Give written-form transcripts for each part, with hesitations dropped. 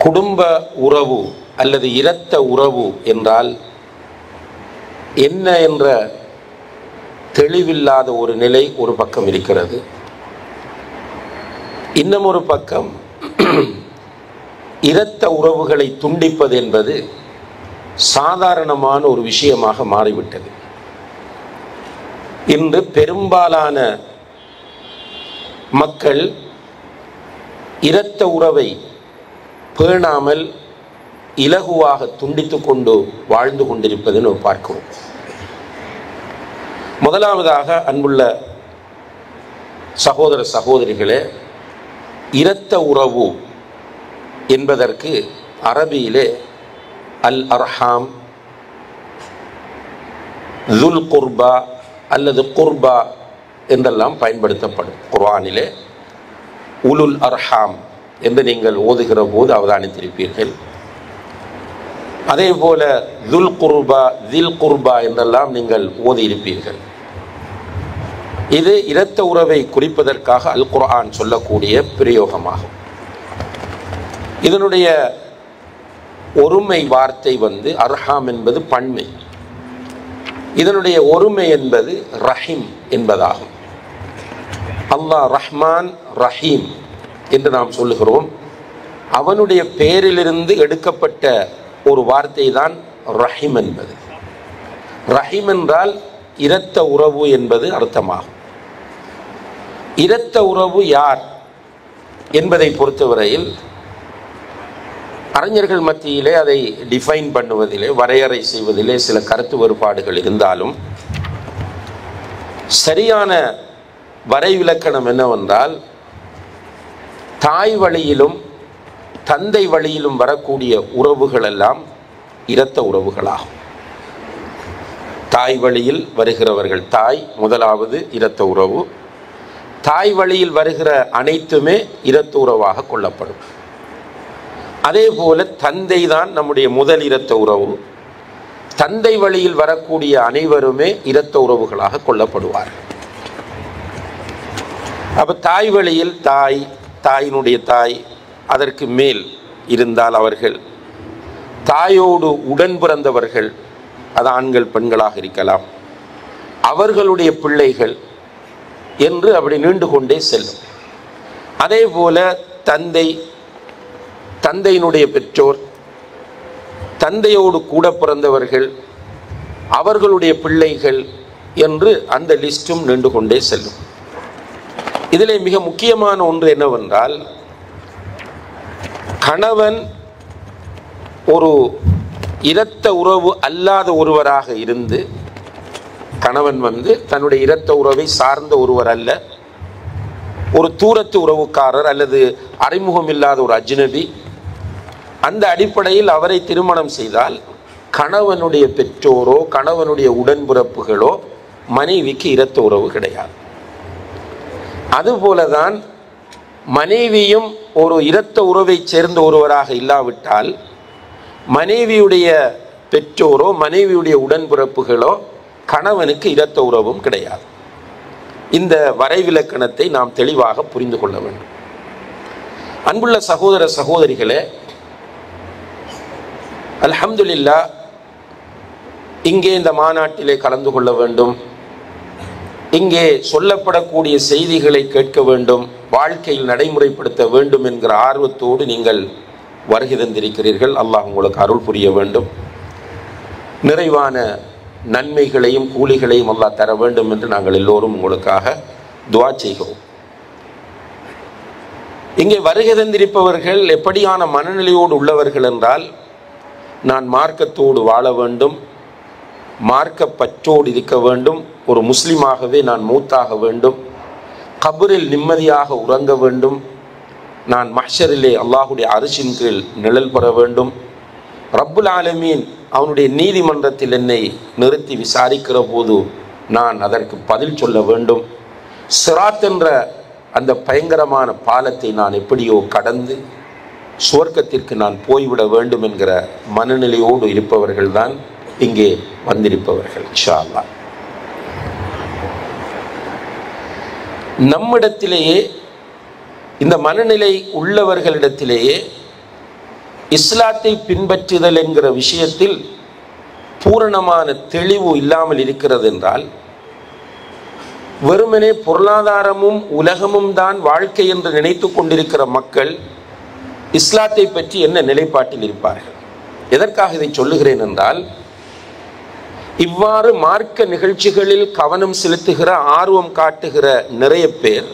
குடும்ப உறவு அல்லது இரத்த உறவு என்றால் என்ன என்ற தெளிவில்லாத ஒரு நிலை ஒரு பக்கம் இருக்கிறது. இன்னும் ஒரு பக்கம் இரத்த உறவுகளை துண்டிப்பது என்பது சாதாரணமான ஒரு விஷயமாக மாறிவிட்டது. இன்று பெரும்பாலான மக்கள் இரத்த உறவை பேணாமல் இலகுவாக துண்டித்து கொண்டு வாழ்ந்து கொண்டிருப்பதை நாம் பார்க்கிறோம். முதலாவதாக அன்புள்ள சகோதர சகோதரிகளே, இரத்த உறவு என்பதற்கு அரபியிலே அல் அர்ஹாம், துல் குர்பா அல்லது குர்பா என்றெல்லாம் பயன்படுத்தப்படும். குர்ஆனிலே உலுல் அர்ஹாம் என்று நீங்கள் ஓதுகிற போது அவதானித்திருப்பீர்கள். அதே போல துல் குர்பா, தில் குர்பா என்றெல்லாம் நீங்கள் ஓதியிருப்பீர்கள். இது இரத்த உறவை குறிப்பதற்காக அல் குர்ஆன் சொல்லக்கூடிய பிரயோகமாகும். இதனுடைய ஒருமை வார்த்தை அர்ஹாம் என்பது பன்மை, இதனுடைய ஒருமை என்பது ரஹீம் என்பதாகும். அல்லாஹ் ரஹ்மான் ரஹீம் என்று நாம் சொல்லுகிறோம். அவனுடைய பெயரிலிருந்து எடுக்கப்பட்ட ஒரு வார்த்தை தான் ரஹீம் என்பது. ரஹீம் என்றால் இரத்த உறவு என்பது அர்த்தமாகும். இரத்த உறவு யார் என்பதை பொறுத்தவரையில் அறிஞர்கள் மத்தியிலே அதை டிஃபைன் பண்ணுவதிலே, வரையறை செய்வதிலே சில கருத்து வேறுபாடுகள் இருந்தாலும் சரியான வரைவிலக்கணம் என்னவென்றால், தாய் வழியிலும் தந்தை வழியிலும் வரக்கூடிய உறவுகள் எல்லாம் இரத்த உறவுகளாகும். தாய் வழியில் வருகிறவர்கள், தாய் முதலாவது இரத்த உறவு. தாய் வழியில் வருகிற அனைத்துமே இரத்த உறவாக கொள்ளப்படும். அதே போல தந்தை தான் நம்முடைய முதல் இரத்த உறவு. தந்தை வழியில் வரக்கூடிய அனைவருமே இரத்த உறவுகளாக கொள்ளப்படுவார்கள். அப்போ தாய் வழியில் தாய், தாயினுடைய தாய், அதற்கு மேல் இருந்தால் அவர்கள், தாயோடு உடன் பிறந்தவர்கள், அது ஆண்கள் பெண்களாக இருக்கலாம், அவர்களுடைய பிள்ளைகள் என்று அப்படி நீண்டு கொண்டே செல்லும். அதே போல தந்தை, தந்தையினுடைய பெற்றோர், தந்தையோடு கூட பிறந்தவர்கள், அவர்களுடைய பிள்ளைகள் என்று அந்த லிஸ்டும் நீண்டு கொண்டே செல்லும். இதிலே மிக முக்கியமான ஒன்று என்னவென்றால், கணவன் ஒரு இரத்த உறவு அல்லாத ஒருவராக இருந்து, கணவன் தன்னுடைய இரத்த உறவை சார்ந்த ஒருவர் அல்ல, ஒரு தூரத்து உறவுக்காரர் அல்லது அறிமுகம் இல்லாத ஒரு அஜ்னபி, அந்த அடிப்படையில் அவரை திருமணம் செய்தால் கணவனுடைய பெற்றோரோ கணவனுடைய உடன்பிறப்புகளோ மனைவிக்கு இரத்த உறவு கிடையாது. அதுபோலதான் மனைவியும் ஒரு இரத்த உறவை சேர்ந்த ஒருவராக இல்லாவிட்டால் மனைவியுடைய பெற்றோரோ மனைவியுடைய உடன்பிறப்புகளோ கணவனுக்கு இரத்த உறவும் கிடையாது. இந்த வரைவிலக்கணத்தை நாம் தெளிவாக புரிந்து கொள்ள வேண்டும். அன்புள்ள சகோதர சகோதரிகளே, அல்ஹம்துலில்லாஹ், இங்கே இந்த மாநாட்டிலே கலந்து கொள்ள வேண்டும், இங்கே சொல்லப்படக்கூடிய செய்திகளை கேட்க வேண்டும், வாழ்க்கையில் நடைமுறைப்படுத்த வேண்டும் என்கிற ஆர்வத்தோடு நீங்கள் வருகை தந்திருக்கிறீர்கள். அல்லாஹ் உங்களுக்கு அருள் புரிய வேண்டும். நிறைவான நன்மைகளையும் கூலிகளையும் அல்லாஹ் தர வேண்டும் என்று நாங்கள் எல்லோரும் உங்களுக்காக துஆ செய்கிறோம். இங்கே வருகை தந்திருப்பவர்கள் எப்படியான மனநிலையோடு உள்ளவர்கள் என்றால், நான் மார்க்கத்தோடு வாழ வேண்டும், மார்க்க பற்றோடு இருக்க வேண்டும், ஒரு முஸ்லிமாகவே நான் மூத்தாக வேண்டும், கபரில் நிம்மதியாக உறங்க வேண்டும், நான் மஹ்ஷரிலே அல்லாஹுடைய அரிசின் கீழ் நிழல் பெற வேண்டும், ரப்புல் ஆலமீன் அவனுடைய நீதிமன்றத்தில் என்னை நிறுத்தி விசாரிக்கிற போது நான் அதற்கு பதில் சொல்ல வேண்டும், சிராத் என்ற அந்த பயங்கரமான பாலத்தை நான் எப்படியோ கடந்து சுவர்க்கத்திற்கு நான் போய்விட வேண்டும் என்கிற மனநிலையோடு இருப்பவர்கள் தான் இங்கே வந்திருப்பவர்கள். இன்ஷா அல்லாஹ் நம்மிடத்திலேயே, இந்த மனநிலை உள்ளவர்களிடத்திலேயே இஸ்லாத்தை பின்பற்றுதல் என்கிற விஷயத்தில் பூரணமான தெளிவு இல்லாமல் இருக்கிறது என்றால், வெறுமனே பொருளாதாரமும் உலகமும் தான் வாழ்க்கை என்று நினைத்து கொண்டிருக்கிற மக்கள் இஸ்லாத்தை பற்றி என்ன நிலைப்பாட்டில் இருப்பார்கள்? எதற்காக இதை சொல்லுகிறேன் என்றால், இவ்வாறு மார்க்க நிகழ்ச்சிகளில் கவனம் செலுத்துகிற, ஆர்வம் காட்டுகிற நிறைய பேர்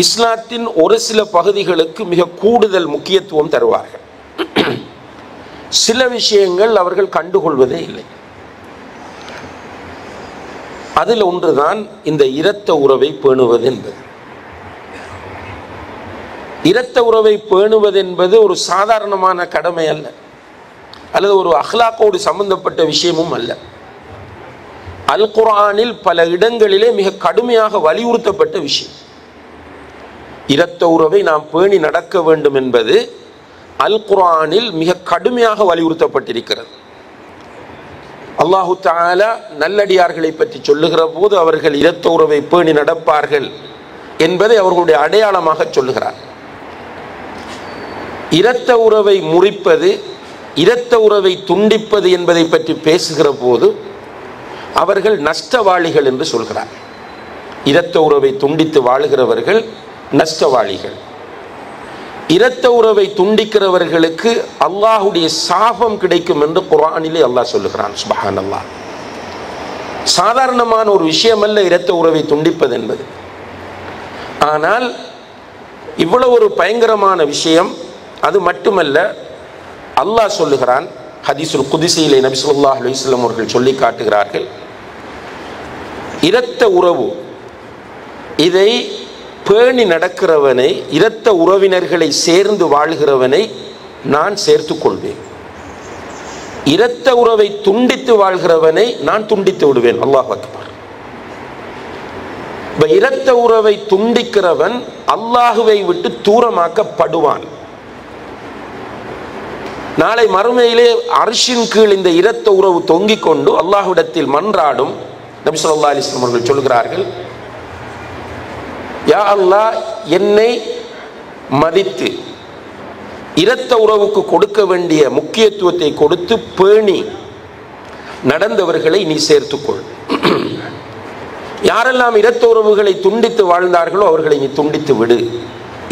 இஸ்லாத்தின் ஒரு சில பகுதிகளுக்கு மிக கூடுதல் முக்கியத்துவம் தருவார்கள். சில விஷயங்கள் அவர்கள் கண்டுகொள்வதே இல்லை. அதில் ஒன்றுதான் இந்த இரத்த உறவை பேணுவது என்பது. இரத்த உறவை பேணுவது என்பது ஒரு சாதாரணமான கடமை அல்ல, அல்லது ஒரு அஹ்லாக்கோடு சம்பந்தப்பட்ட விஷயமும் அல்ல. அல் குர்ஆனில் பல இடங்களிலே மிக கடுமையாக வலியுறுத்தப்பட்ட விஷயம். இரத்த உறவை நாம் பேணி நடக்க வேண்டும் என்பது அல் குர்ஆனில் மிக கடுமையாக வலியுறுத்தப்பட்டிருக்கிறது. அல்லாஹு தஆலா நல்லடியார்களை பற்றி சொல்லுகிற போது அவர்கள் இரத்த உறவை பேணி நடப்பார்கள் என்பதை அவர்களுடைய அடையாளமாக சொல்லுகிறார். இரத்த உறவை முறிப்பது, இரத்த உறவை துண்டிப்பது என்பதை பற்றி பேசுகிற போது அவர்கள் நஷ்டவாளிகள் என்று சொல்கிறார். இரத்த உறவை துண்டித்து வாழுகிறவர்கள் நஷ்டவாளிகள். இரத்த உறவை துண்டிக்கிறவர்களுக்கு அல்லாஹுடைய சாபம் கிடைக்கும் என்று குர்ஆனிலே அல்லாஹ் சொல்லுகிறான். சுப்ஹானல்லாஹ். சாதாரணமான ஒரு விஷயம் அல்ல இரத்த உறவை துண்டிப்பது என்பது. ஆனால் இவ்வளவு ஒரு பயங்கரமான விஷயம். அது மட்டுமல்ல, அல்லாஹ் சொல்லுகிறான், ஹதீஸுல் குத்ஸியிலே நபி ஸல்லல்லாஹு அலைஹி வஸல்லம் அவர்கள் சொல்லி காட்டுகிறார்கள், இரத்த உறவு இதை பேணி நடக்கிறவனை, இரத்த உறவினர்களை சேர்ந்து வாழ்கிறவனை நான் சேர்த்துக் கொள்வேன். இரத்த உறவை துண்டித்து வாழ்கிறவனை நான் துண்டித்து விடுவேன். அல்லாஹ் அக்பர். இரத்த உறவை துண்டிக்கிறவன் அல்லாஹுவை விட்டு தூரமாக்கப்படுவான். நாளை மறுமையிலே அர்ஷின் கீழ் இந்த இரத்த உறவு தொங்கிக் கொண்டு அல்லாஹ்விடத்தில் மன்றாடும். நபி ஸல்லல்லாஹு அலைஹி வஸல்லம் அவர்கள் சொல்கிறார்கள், யா அல்லாஹ், என்னை மதித்து இரத்த உறவுக்கு கொடுக்க வேண்டிய முக்கியத்துவத்தை கொடுத்து பேணி நடந்தவர்களை நீ சேர்த்துக்கொள். யாரெல்லாம் இரத்த உறவுகளை துண்டித்து வாழ்ந்தார்களோ அவர்களை நீ துண்டித்து விடு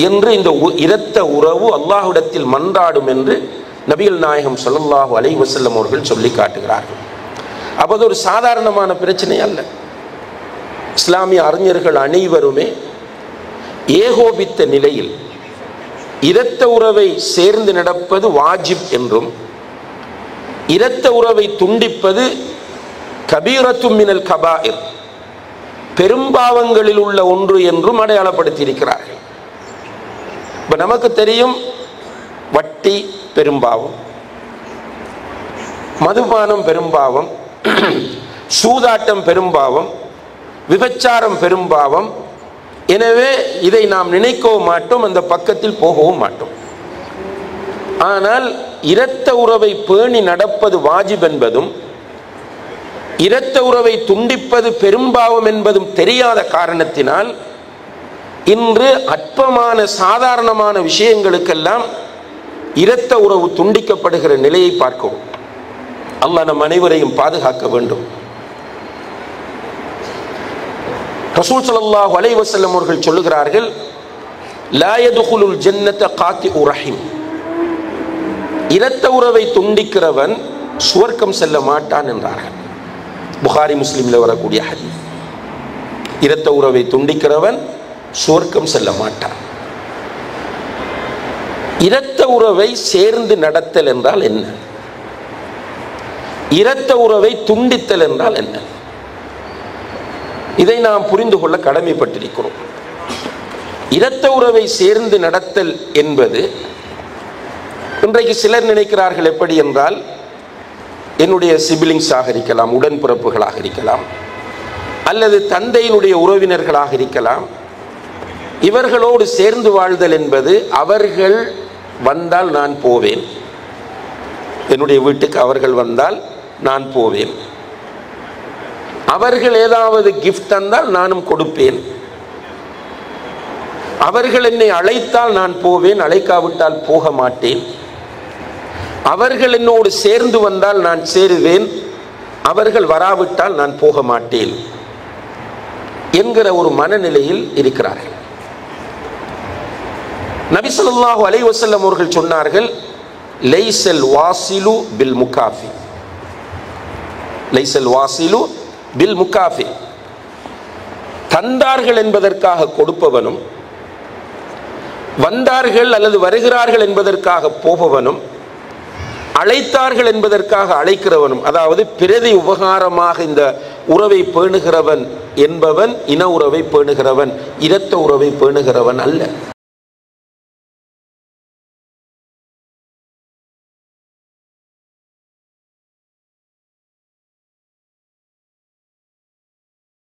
என்று இந்த இரத்த உறவு அல்லாஹ்விடத்தில் மன்றாடும் என்று நபிகள் நாயகம் ஸல்லல்லாஹு அலைஹி வஸல்லம் அவர்கள் சொல்லி காட்டுகிறார்கள். அப்போ அது ஒரு சாதாரணமான பிரச்சனை அல்ல. இஸ்லாமிய அறிஞர்கள் அனைவருமே ஏகோபித்த நிலையில் இரத்த உறவை சேர்ந்து நடப்பது வாஜிப் என்றும், இரத்த உறவை துண்டிப்பது கபீரத்தும் மினல் கபாயிர், பெரும்பாவங்களில் உள்ள ஒன்று என்றும் அடையாளப்படுத்தி இருக்கிறார்கள். இப்போ நமக்கு தெரியும், வட்டி பெரும்பாவம், மதுபானம் பெரும்பாவம், சூதாட்டம் பெரும்பாவம், விபச்சாரம் பெரும்பாவம். எனவே இதை நாம் நினைக்கவும் மாட்டோம், அந்த பக்கத்தில் போகவும் மாட்டோம். ஆனால் இரத்த உறவை பேணி நடப்பது வாஜிப் என்பதும், இரத்த உறவை துண்டிப்பது பெரும்பாவம் என்பதும் தெரியாத காரணத்தினால் இன்று அற்பமான சாதாரணமான விஷயங்களுக்கெல்லாம் இரத்த உறவு துண்டிக்கப்படுகிற நிலையை பார்க்கிறோம். அல்லாஹ் நம் அனைவரையும் பாதுகாக்க வேண்டும். ரசூல் ஸல்லல்லாஹு அலைஹி வஸல்லம் அவர்கள் சொல்லுகிறார்கள், லா யதுகுலுல் ஜன்னத காத்திஉ ரஹீம், இரத்த உறவை துண்டிக்கிறவன் சுவர்க்கம் செல்ல மாட்டான் என்றார்கள். புகாரி முஸ்லிமில் வரக்கூடிய ஹதீஸ். இரத்த உறவை துண்டிக்கிறவன் சுவர்க்கம் செல்ல மாட்டான். இரத்த உறவை சேர்ந்து நடத்தல் என்றால் என்ன? இரத்த உறவை துண்டித்தல் என்றால் என்ன? இதை நாம் புரிந்து கொள்ள கடமைப்பட்டிருக்கிறோம். இரத்த உறவை சேர்ந்து நடத்தல் என்பது, இன்றைக்கு சிலர் நினைக்கிறார்கள் எப்படி என்றால், என்னுடைய சிபிலிங்ஸாக இருக்கலாம், உடன்பிறப்புகளாக இருக்கலாம், அல்லது தந்தையினுடைய உறவினர்களாக இருக்கலாம், இவர்களோடு சேர்ந்து வாழ்தல் என்பது, அவர்கள் வந்தால் நான் போவேன், என்னுடைய வீட்டுக்கு அவர்கள் வந்தால் நான் போவேன், அவர்கள் ஏதாவது கிஃப்ட் தந்தால் நானும் கொடுப்பேன், அவர்கள் என்னை அழைத்தால் நான் போவேன், அழைக்காவிட்டால் போக மாட்டேன் அவர்கள் என்னோடு சேர்ந்து வந்தால் நான் சேருவேன், அவர்கள் வராவிட்டால் நான் போக மாட்டேன் என்கிற ஒரு மனநிலையில் இருக்கிறார்கள். நபி ஸல்லல்லாஹு அலைஹி வஸல்லம் அவர்கள் சொன்னார்கள், லைஸல் வாசிலு பில் முகாஃபி, லைஸல் வாசிலு பில் முகாஃபி. தந்தார்கள் என்பதற்காக கொடுப்பவனும், வந்தார்கள் அல்லது வருகிறார்கள் என்பதற்காக போபவனும், அழைத்தார்கள் என்பதற்காக அழைக்கிறவனும், அதாவது பிரதி உபகாரமாக இந்த உறவை பேணுகிறவன் என்பவன் இன உறவை பேணுகிறவன், இரத்த உறவை பேணுகிறவன் அல்ல.